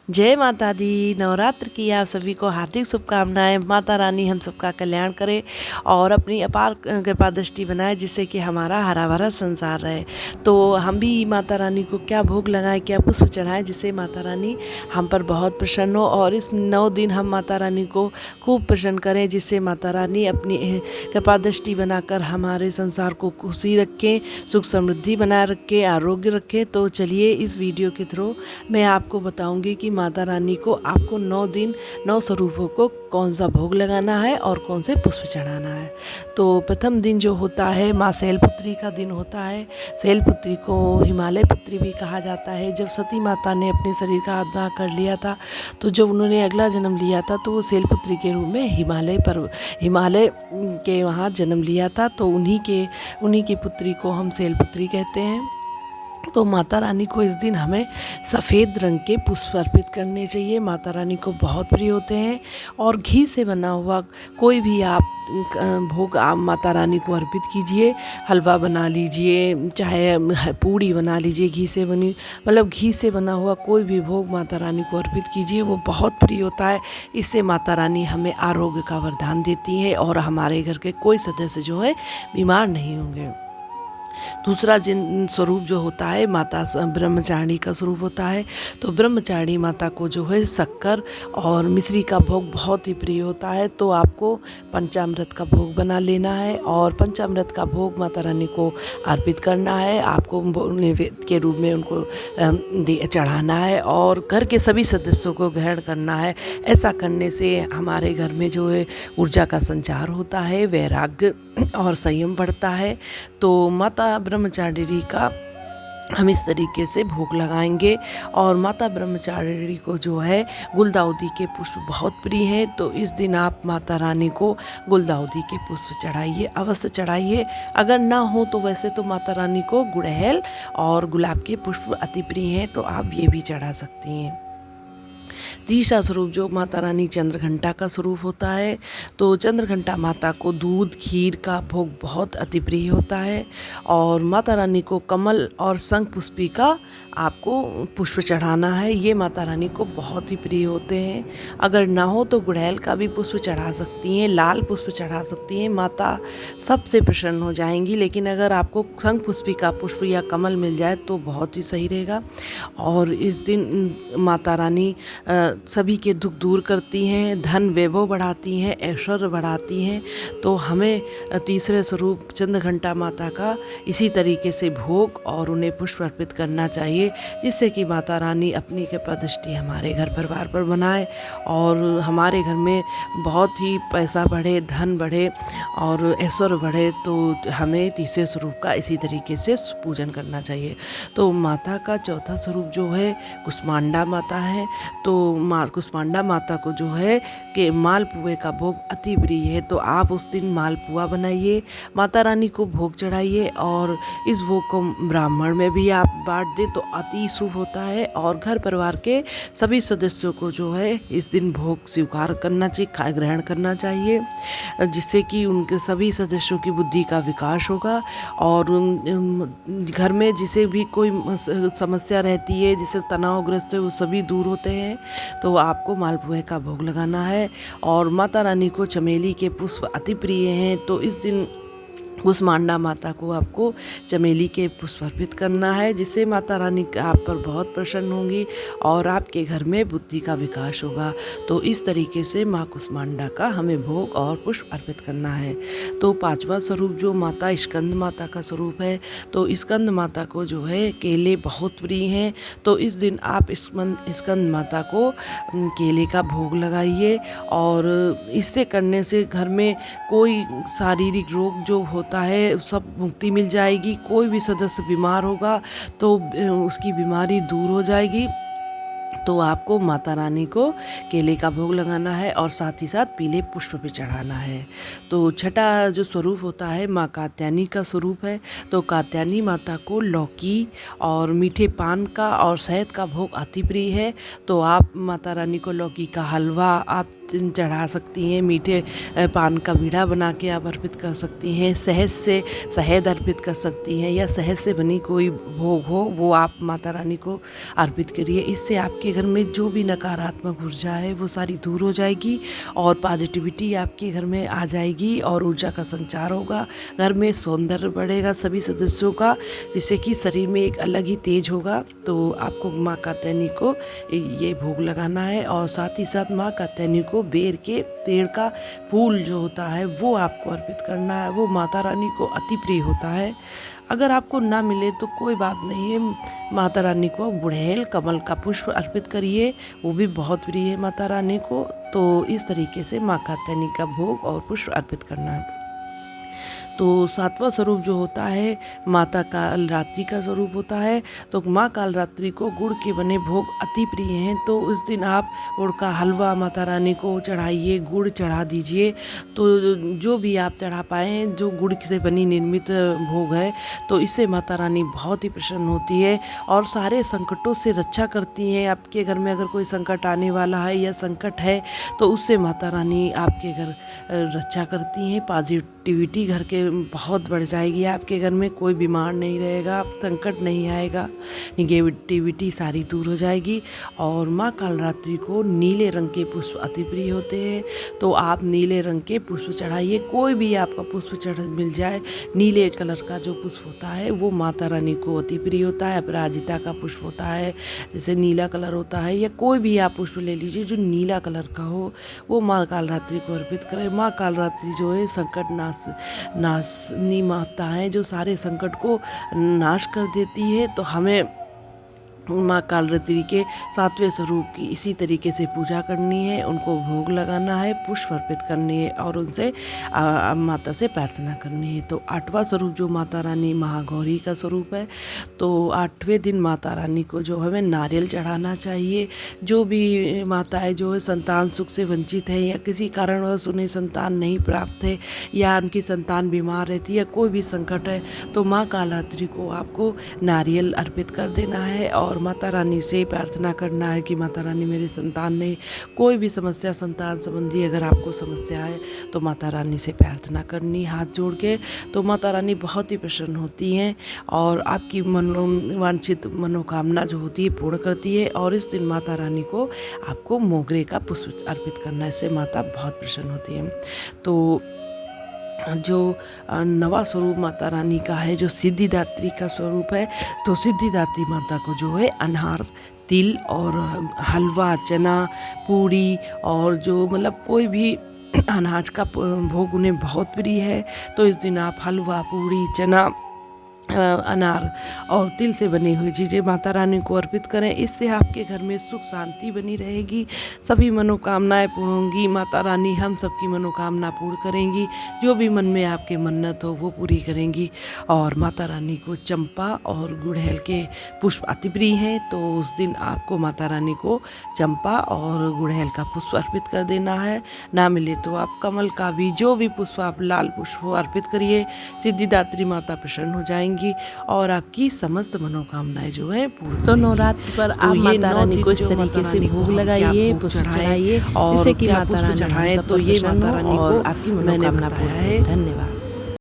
जय माता दी। नवरात्र की आप सभी को हार्दिक शुभकामनाएं। माता रानी हम सबका कल्याण करे और अपनी अपार कृपा दृष्टि बनाए, जिससे कि हमारा हरा भरा संसार रहे। तो हम भी माता रानी को क्या भोग लगाएं, क्या पुष्प चढ़ाएं, जिससे माता रानी हम पर बहुत प्रसन्न हो। और इस 9 दिन हम माता रानी को खूब प्रसन्न करें, जिससे माता रानी अपनी कृपा दृष्टि बनाकर हमारे संसार को खुशी रखें, सुख समृद्धि बनाए रखें, आरोग्य रखें। तो चलिए इस वीडियो के थ्रू मैं आपको बताऊंगी कि माता रानी को आपको 9 दिन 9 स्वरूपों को कौन सा भोग लगाना है और कौन से पुष्प चढ़ाना है। तो प्रथम दिन जो होता है माँ शैलपुत्री का दिन होता है। शैलपुत्री को हिमालय पुत्री भी कहा जाता है। जब सती माता ने अपने शरीर का आधा कर लिया था, तो जब उन्होंने अगला जन्म लिया था तो वो शैलपुत्री के रूप में हिमालय के वहाँ जन्म लिया था। तो उन्हीं की पुत्री को हम शैलपुत्री कहते हैं। तो माता रानी को इस दिन हमें सफ़ेद रंग के पुष्प अर्पित करने चाहिए। माता रानी को बहुत प्रिय होते हैं। और घी से बना हुआ कोई भी आप भोग आप माता रानी को अर्पित कीजिए। हलवा बना लीजिए, चाहे पूड़ी बना लीजिए घी से बनी, मतलब घी से बना हुआ कोई भी भोग माता रानी को अर्पित कीजिए, वो बहुत प्रिय होता है। इससे माता रानी हमें आरोग्य का वरदान देती है और हमारे घर के कोई सदस्य जो है बीमार नहीं होंगे। दूसरा जिन स्वरूप जो होता है माता ब्रह्मचारिणी का स्वरूप होता है। तो ब्रह्मचारिणी माता को जो है शक्कर और मिश्री का भोग बहुत ही प्रिय होता है। तो आपको पंचामृत का भोग बना लेना है और पंचामृत का भोग माता रानी को अर्पित करना है। आपको नैवेद्य के रूप में उनको चढ़ाना है और घर के सभी सदस्यों को ग्रहण करना है। ऐसा करने से हमारे घर में जो है ऊर्जा का संचार होता है, वैराग्य और संयम बढ़ता है। तो माता ब्रह्मचारिणी का हम इस तरीके से भोग लगाएंगे। और माता ब्रह्मचारिणी को जो है गुलदाउदी के पुष्प बहुत प्रिय हैं। तो इस दिन आप माता रानी को गुलदाउदी के पुष्प चढ़ाइए, अवश्य चढ़ाइए। अगर ना हो तो वैसे तो माता रानी को गुड़हल और गुलाब के पुष्प अति प्रिय हैं, तो आप ये भी चढ़ा सकती हैं। तीसरा स्वरूप जो माता रानी चंद्रघंटा का स्वरूप होता है। तो चंद्रघंटा माता को दूध खीर का भोग बहुत अति प्रिय होता है। और माता रानी को कमल और शंख पुष्पी का आपको पुष्प चढ़ाना है। ये माता रानी को बहुत ही प्रिय होते हैं। अगर ना हो तो गुड़हल का भी पुष्प चढ़ा सकती हैं, लाल पुष्प चढ़ा सकती हैं, माता सबसे प्रसन्न हो जाएंगी। लेकिन अगर आपको शंख पुष्पी का पुष्प या कमल मिल जाए तो बहुत ही सही रहेगा। और इस दिन माता रानी सभी के दुख दूर करती हैं, धन वैभव बढ़ाती हैं, ऐश्वर्य बढ़ाती हैं। तो हमें तीसरे स्वरूप चंद्रघंटा माता का इसी तरीके से भोग और उन्हें पुष्प अर्पित करना चाहिए, जिससे कि माता रानी अपनी कृपा दृष्टि हमारे घर परिवार पर बनाए और हमारे घर में बहुत ही पैसा बढ़े, धन बढ़े और ऐश्वर्य बढ़े। तो हमें तीसरे स्वरूप का इसी तरीके से पूजन करना चाहिए। तो माता का चौथा स्वरूप जो है कुष्मांडा माता है। तो कुष्मांडा माता को जो है कि मालपुए का भोग अति प्रिय है। तो आप उस दिन मालपुआ बनाइए, माता रानी को भोग चढ़ाइए और इस भोग को ब्राह्मण में भी आप बांट दें तो अति शुभ होता है। और घर परिवार के सभी सदस्यों को जो है इस दिन भोग स्वीकार करना चाहिए, ग्रहण करना चाहिए, जिससे कि उनके सभी सदस्यों की बुद्धि का विकास होगा। और घर में जिसे भी कोई समस्या रहती है, जिसे तनावग्रस्त है, वो सभी दूर होते हैं। तो आपको मालपुए का भोग लगाना है। और माता रानी को चमेली के पुष्प अति प्रिय हैं। तो इस दिन कुष्मांडा माता को आपको चमेली के पुष्प अर्पित करना है, जिससे माता रानी आप पर बहुत प्रसन्न होंगी और आपके घर में बुद्धि का विकास होगा। तो इस तरीके से माँ कुष्मांडा का हमें भोग और पुष्प अर्पित करना है। तो पांचवा स्वरूप जो माता स्कंद माता का स्वरूप है। तो स्कंद माता को जो है केले बहुत प्रिय हैं। तो इस दिन आप स्कंद माता को केले का भोग लगाइए और इससे करने से घर में कोई शारीरिक रोग जो होता है सब मुक्ति मिल जाएगी। कोई भी सदस्य बीमार होगा तो उसकी बीमारी दूर हो जाएगी। तो आपको माता रानी को केले का भोग लगाना है और साथ ही साथ पीले पुष्प भी चढ़ाना है। तो छठा जो स्वरूप होता है माँ कात्यायनी का स्वरूप है। तो कात्यायनी माता को लौकी और मीठे पान का और शहद का भोग अति प्रिय है। तो आप माता रानी को लौकी का हलवा आप चढ़ा सकती हैं, मीठे पान का बीड़ा बना के आप अर्पित कर सकती हैं, शहद से शहद अर्पित कर सकती हैं, या शहद से बनी कोई भोग हो वो आप माता रानी को अर्पित करिए। इससे आपके घर में जो भी नकारात्मक ऊर्जा है वो सारी दूर हो जाएगी और पॉजिटिविटी आपके घर में आ जाएगी और ऊर्जा का संचार होगा, घर में सौंदर्य बढ़ेगा सभी सदस्यों का, जिससे कि शरीर में एक अलग ही तेज होगा। तो आपको माँ कात्यायनी को ये भोग लगाना है और साथ ही साथ माँ कात्यायनी को बेर के पेड़ का फूल जो होता है वो आपको अर्पित करना है। वो माता रानी को अति प्रिय होता है। अगर आपको ना मिले तो कोई बात नहीं है, माता रानी को गुड़हल कमल का पुष्प अर्पित करिए, वो भी बहुत प्रिय है माता रानी को। तो इस तरीके से माँ कात्यायनी का भोग और पुष्प अर्पित करना है। तो सातवां स्वरूप जो होता है माता कालरात्रि का स्वरूप होता है। तो माँ कालरात्रि को गुड़ के बने भोग अति प्रिय हैं। तो उस दिन आप गुड़ का हलवा माता रानी को चढ़ाइए, गुड़ चढ़ा दीजिए। तो जो भी आप चढ़ा पाएँ, जो गुड़ से बनी निर्मित भोग है, तो इससे माता रानी बहुत ही प्रसन्न होती है और सारे संकटों से रक्षा करती हैं। आपके घर में अगर कोई संकट आने वाला है या संकट है तो उससे माता रानी आपके घर रक्षा करती हैं। पॉजिटिविटी घर के बहुत बढ़ जाएगी, आपके घर में कोई बीमार नहीं रहेगा, संकट नहीं आएगा, निगेटिविटी सारी दूर हो जाएगी। और माँ कालरात्रि को नीले रंग के पुष्प अति प्रिय होते हैं। तो आप नीले रंग के पुष्प चढ़ाइए, कोई भी आपका पुष्प चढ़ मिल जाए। नीले कलर का जो पुष्प होता है वो माता रानी को अति प्रिय होता है। अपराजिता का पुष्प होता है, जैसे नीला कलर होता है, या कोई भी आप पुष्प ले लीजिए जो नीला कलर का हो, वो माँ कालरात्रि को अर्पित करें। माँ कालरात्रि जो है संकट नाशनी माता है, जो सारे संकट को नाश कर देती है। तो हमें माँ कालरात्रि के सातवें स्वरूप की इसी तरीके से पूजा करनी है, उनको भोग लगाना है, पुष्प अर्पित करनी है और उनसे माता से प्रार्थना करनी है। तो आठवां स्वरूप जो माता रानी महागौरी का स्वरूप है, तो आठवें दिन माता रानी को जो हमें नारियल चढ़ाना चाहिए। जो भी माताएं जो है संतान सुख से वंचित है या किसी कारणवश उन्हें संतान नहीं प्राप्त है या उनकी संतान बीमार रहती है या कोई भी संकट है, तो माँ कालरात्रि को आपको नारियल अर्पित कर देना है और माता रानी से प्रार्थना करना है कि माता रानी मेरे संतान ने कोई भी समस्या, संतान संबंधी अगर आपको समस्या है तो माता रानी से प्रार्थना करनी हाथ जोड़ के। तो माता रानी बहुत ही प्रसन्न होती हैं और आपकी वांछित मनोकामना जो होती है पूर्ण करती है। और इस दिन माता रानी को आपको मोगरे का पुष्प अर्पित करना है, इससे माता बहुत प्रसन्न होती है। तो जो नवा स्वरूप माता रानी का है, जो सिद्धिदात्री का स्वरूप है, तो सिद्धिदात्री माता को जो है अनार, तिल और हलवा, चना, पूड़ी और जो मतलब कोई भी अनाज का भोग उन्हें बहुत प्रिय है। तो इस दिन आप हलवा, पूड़ी, चना, अनार और तिल से बनी हुई चीज़ें माता रानी को अर्पित करें। इससे आपके घर में सुख शांति बनी रहेगी, सभी मनोकामनाएं पूर्ण होंगी। माता रानी हम सबकी मनोकामना पूर्ण करेंगी, जो भी मन में आपके मन्नत हो वो पूरी करेंगी। और माता रानी को चंपा और गुड़हल के पुष्प अति प्रिय हैं। तो उस दिन आपको माता रानी को चंपा और गुड़हल का पुष्प अर्पित कर देना है। ना मिले तो आप कमल का भी, जो भी पुष्प आप लाल पुष्प अर्पित करिए। सिद्धिदात्री माता प्रसन्न हो जाएंगी और आपकी समस्त मनोकामनाएं जो है पूर्ण। तो नवरात्र पर आप माता रानी को इस तरीके से भोग लगाइए, पुष्प चढ़ाइए, और जिससे कि क्या माता पुष्प रानी चढ़ाएं तो ये माता रानी को आपकी मनोकामना पूर्ण है। धन्यवाद।